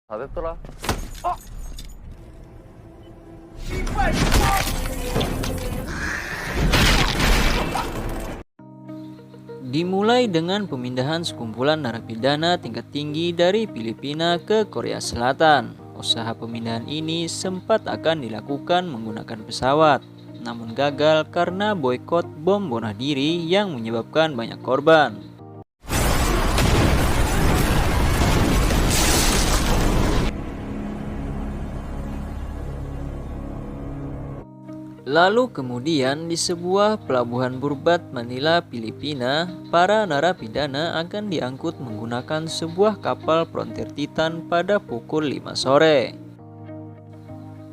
다 됐더라. Dimulai dengan pemindahan sekumpulan narapidana tingkat tinggi dari Filipina ke Korea Selatan. Usaha pemindahan ini sempat akan dilakukan menggunakan pesawat, namun gagal karena boikot bom bunuh diri yang menyebabkan banyak korban. Lalu kemudian di sebuah pelabuhan Burbat, Manila, Filipina, para narapidana akan diangkut menggunakan sebuah kapal Frontier Titan pada pukul 5 sore.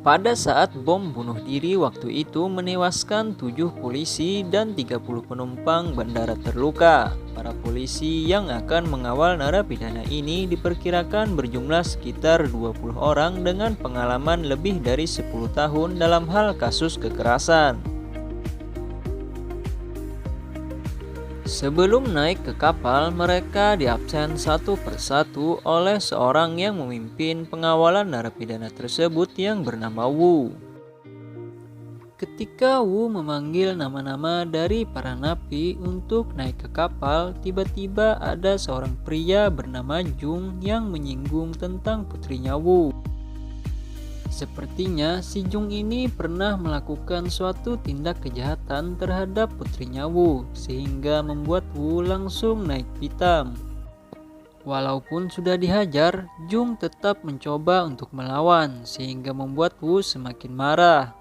Pada saat bom bunuh diri waktu itu menewaskan 7 polisi dan 30 penumpang bandara terluka. Para polisi yang akan mengawal narapidana ini diperkirakan berjumlah sekitar 20 orang dengan pengalaman lebih dari 10 tahun dalam hal kasus kekerasan. Sebelum naik ke kapal, mereka diabsen satu persatu oleh seorang yang memimpin pengawalan narapidana tersebut yang bernama Wu. Ketika Wu memanggil nama-nama dari para napi untuk naik ke kapal, tiba-tiba ada seorang pria bernama Jung yang menyinggung tentang putrinya Wu. Sepertinya si Jung ini pernah melakukan suatu tindak kejahatan terhadap putrinya Wu, sehingga membuat Wu langsung naik pitam. Walaupun sudah dihajar, Jung tetap mencoba untuk melawan, sehingga membuat Wu semakin marah.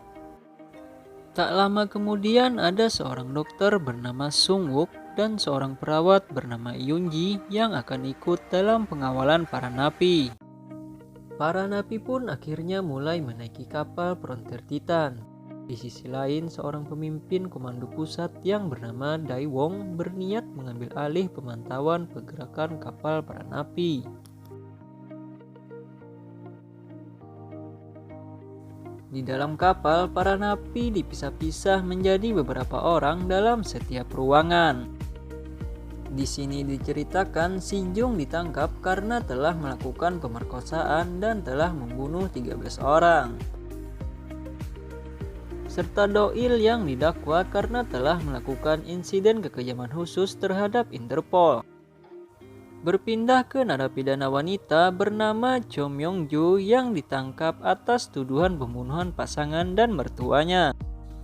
Tak lama kemudian ada seorang dokter bernama Sung Wook dan seorang perawat bernama Yunji yang akan ikut dalam pengawalan para napi. Para napi pun akhirnya mulai menaiki kapal Frontier Titan. Di sisi lain, seorang pemimpin komando pusat yang bernama Dai Wong berniat mengambil alih pemantauan pergerakan kapal para napi. Di dalam kapal, para napi dipisah-pisah menjadi beberapa orang dalam setiap ruangan. Di sini diceritakan si Jung ditangkap karena telah melakukan pemerkosaan dan telah membunuh 13 orang. Serta Doil yang didakwa karena telah melakukan insiden kekejaman khusus terhadap Interpol. Berpindah ke narapidana wanita bernama Cho Myung-ju yang ditangkap atas tuduhan pembunuhan pasangan dan mertuanya.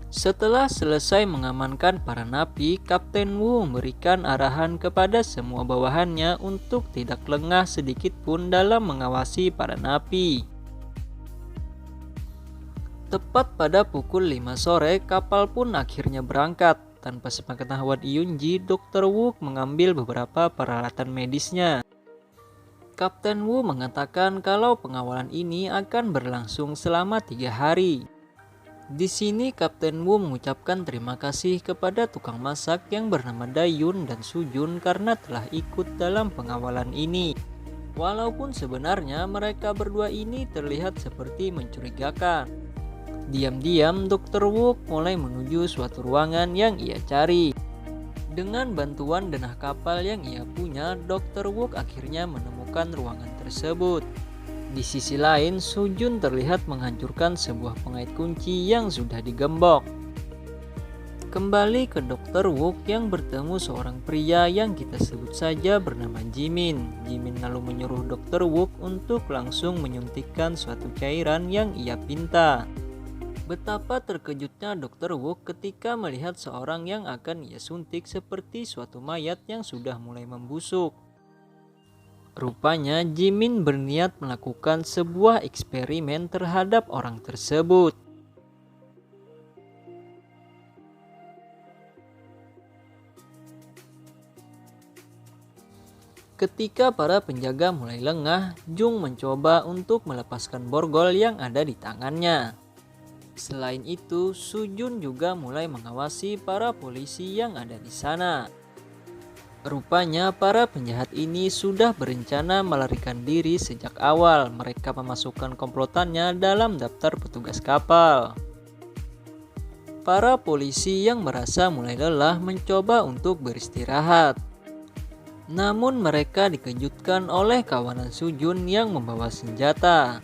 Setelah selesai mengamankan para napi, Kapten Wu memberikan arahan kepada semua bawahannya untuk tidak lengah sedikit pun dalam mengawasi para napi. Tepat pada pukul 5 sore, kapal pun akhirnya berangkat. Tanpa sepengetahuan Yunji, Dr. Wu mengambil beberapa peralatan medisnya. Kapten Wu mengatakan kalau pengawalan ini akan berlangsung selama 3 hari. Di sini Kapten Wu mengucapkan terima kasih kepada tukang masak yang bernama Dayun dan Sujun karena telah ikut dalam pengawalan ini. Walaupun sebenarnya mereka berdua ini terlihat seperti mencurigakan. Diam-diam Dr. Wu mulai menuju suatu ruangan yang ia cari. Dengan bantuan denah kapal yang ia punya, Dr. Wu akhirnya menemukan ruangan tersebut. Di sisi lain, Sujun terlihat menghancurkan sebuah pengait kunci yang sudah digembok. Kembali ke Dr. Wook yang bertemu seorang pria yang kita sebut saja bernama Jimin. Jimin lalu menyuruh Dr. Wook untuk langsung menyuntikkan suatu cairan yang ia pinta. Betapa terkejutnya Dr. Wook ketika melihat seorang yang akan ia suntik seperti suatu mayat yang sudah mulai membusuk. Rupanya Jimin berniat melakukan sebuah eksperimen terhadap orang tersebut. Ketika para penjaga mulai lengah, Jung mencoba untuk melepaskan borgol yang ada di tangannya. Selain itu, Sujun juga mulai mengawasi para polisi yang ada di sana. Rupanya para penjahat ini sudah berencana melarikan diri sejak awal. Mereka memasukkan komplotannya dalam daftar petugas kapal. Para polisi yang merasa mulai lelah mencoba untuk beristirahat. Namun mereka dikejutkan oleh kawanan Sujun yang membawa senjata.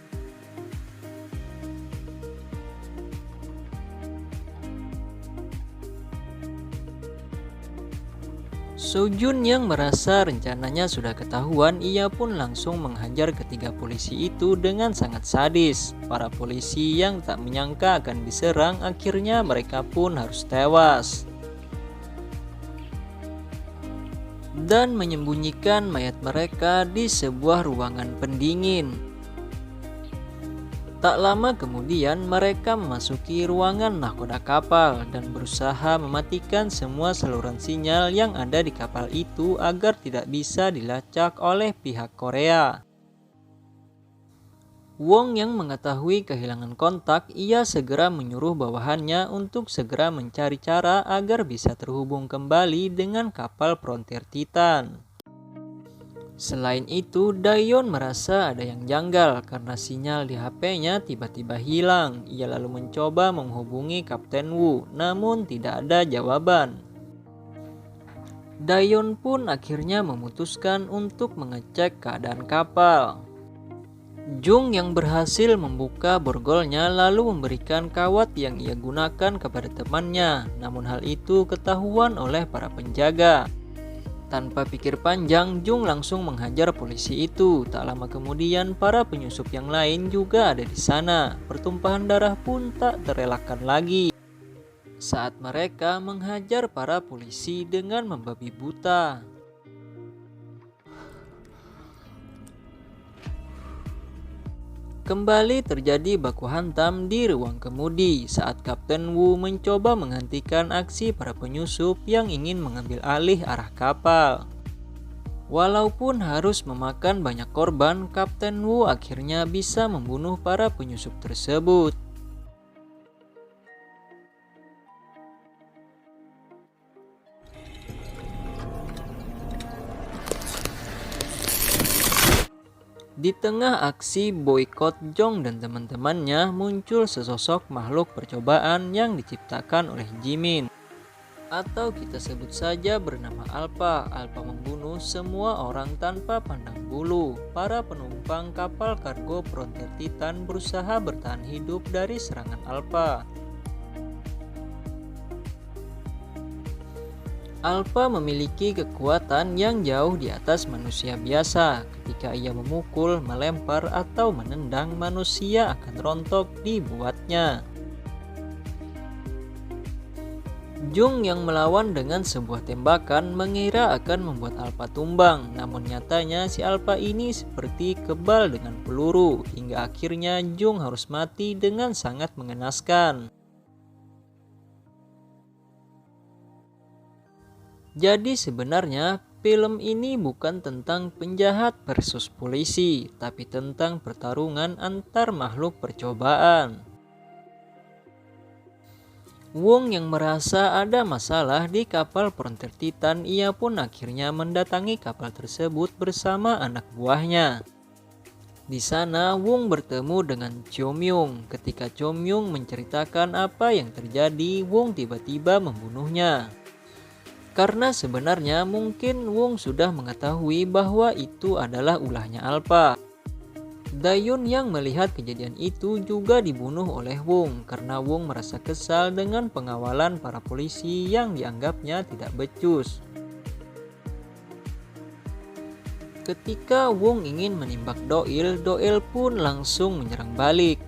Sojun yang merasa rencananya sudah ketahuan, ia pun langsung menghajar ketiga polisi itu dengan sangat sadis. Para polisi yang tak menyangka akan diserang, akhirnya mereka pun harus tewas. Dan menyembunyikan mayat mereka di sebuah ruangan pendingin. Tak lama kemudian mereka memasuki ruangan nahkoda kapal dan berusaha mematikan semua saluran sinyal yang ada di kapal itu agar tidak bisa dilacak oleh pihak Korea. Wong yang mengetahui kehilangan kontak, ia segera menyuruh bawahannya untuk segera mencari cara agar bisa terhubung kembali dengan kapal Frontier Titan. Selain itu, Dayon merasa ada yang janggal karena sinyal di HP-nya tiba-tiba hilang. Ia lalu mencoba menghubungi Kapten Wu, namun tidak ada jawaban. Dayon pun akhirnya memutuskan untuk mengecek keadaan kapal. Jung yang berhasil membuka borgolnya lalu memberikan kawat yang ia gunakan kepada temannya, namun hal itu ketahuan oleh para penjaga. Tanpa pikir panjang, Jung langsung menghajar polisi itu. Tak lama kemudian, para penyusup yang lain juga ada di sana. Pertumpahan darah pun tak terelakkan lagi saat mereka menghajar para polisi dengan membabi buta. Kembali terjadi baku hantam di ruang kemudi saat Kapten Wu mencoba menghentikan aksi para penyusup yang ingin mengambil alih arah kapal. Walaupun harus memakan banyak korban, Kapten Wu akhirnya bisa membunuh para penyusup tersebut. Di tengah aksi boykot, Jong dan teman-temannya muncul sesosok makhluk percobaan yang diciptakan oleh Jimin. Atau kita sebut saja bernama Alpha. Alpha membunuh semua orang tanpa pandang bulu. Para penumpang kapal kargo Frontier Titan berusaha bertahan hidup dari serangan Alpha. Alpha memiliki kekuatan yang jauh di atas manusia biasa. Ketika ia memukul, melempar, atau menendang, manusia akan rontok dibuatnya. Jung yang melawan dengan sebuah tembakan mengira akan membuat Alpha tumbang, namun nyatanya si Alpha ini seperti kebal dengan peluru, hingga akhirnya Jung harus mati dengan sangat mengenaskan. Jadi sebenarnya film ini bukan tentang penjahat versus polisi, tapi tentang pertarungan antar makhluk percobaan. Wong yang merasa ada masalah di kapal Frontier Titan, ia pun akhirnya mendatangi kapal tersebut bersama anak buahnya. Di sana Wong bertemu dengan Chomyung. Ketika Chomyung menceritakan apa yang terjadi, Wong tiba-tiba membunuhnya. Karena sebenarnya mungkin Wong sudah mengetahui bahwa itu adalah ulahnya Alpha. Dayon yang melihat kejadian itu juga dibunuh oleh Wong karena Wong merasa kesal dengan pengawalan para polisi yang dianggapnya tidak becus. Ketika Wong ingin menimbak Doil, Doil pun langsung menyerang balik.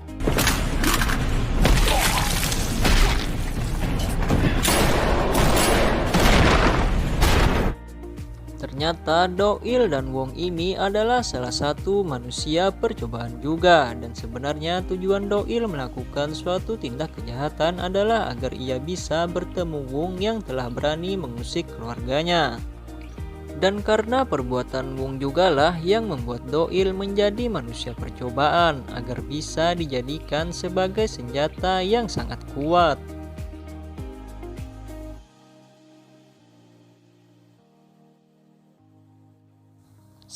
Ternyata Doil dan Wong ini adalah salah satu manusia percobaan juga, dan sebenarnya tujuan Doil melakukan suatu tindak kejahatan adalah agar ia bisa bertemu Wong yang telah berani mengusik keluarganya. Dan karena perbuatan Wong jugalah yang membuat Doil menjadi manusia percobaan agar bisa dijadikan sebagai senjata yang sangat kuat.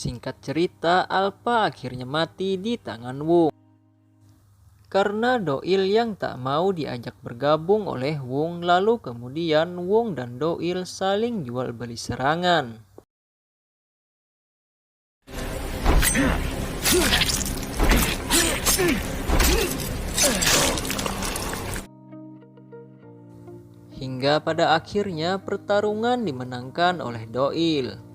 Singkat cerita, Alpha akhirnya mati di tangan Wong. Karena Doil yang tak mau diajak bergabung oleh Wong, lalu kemudian Wong dan Doil saling jual beli serangan. Hingga pada akhirnya pertarungan dimenangkan oleh Doyle.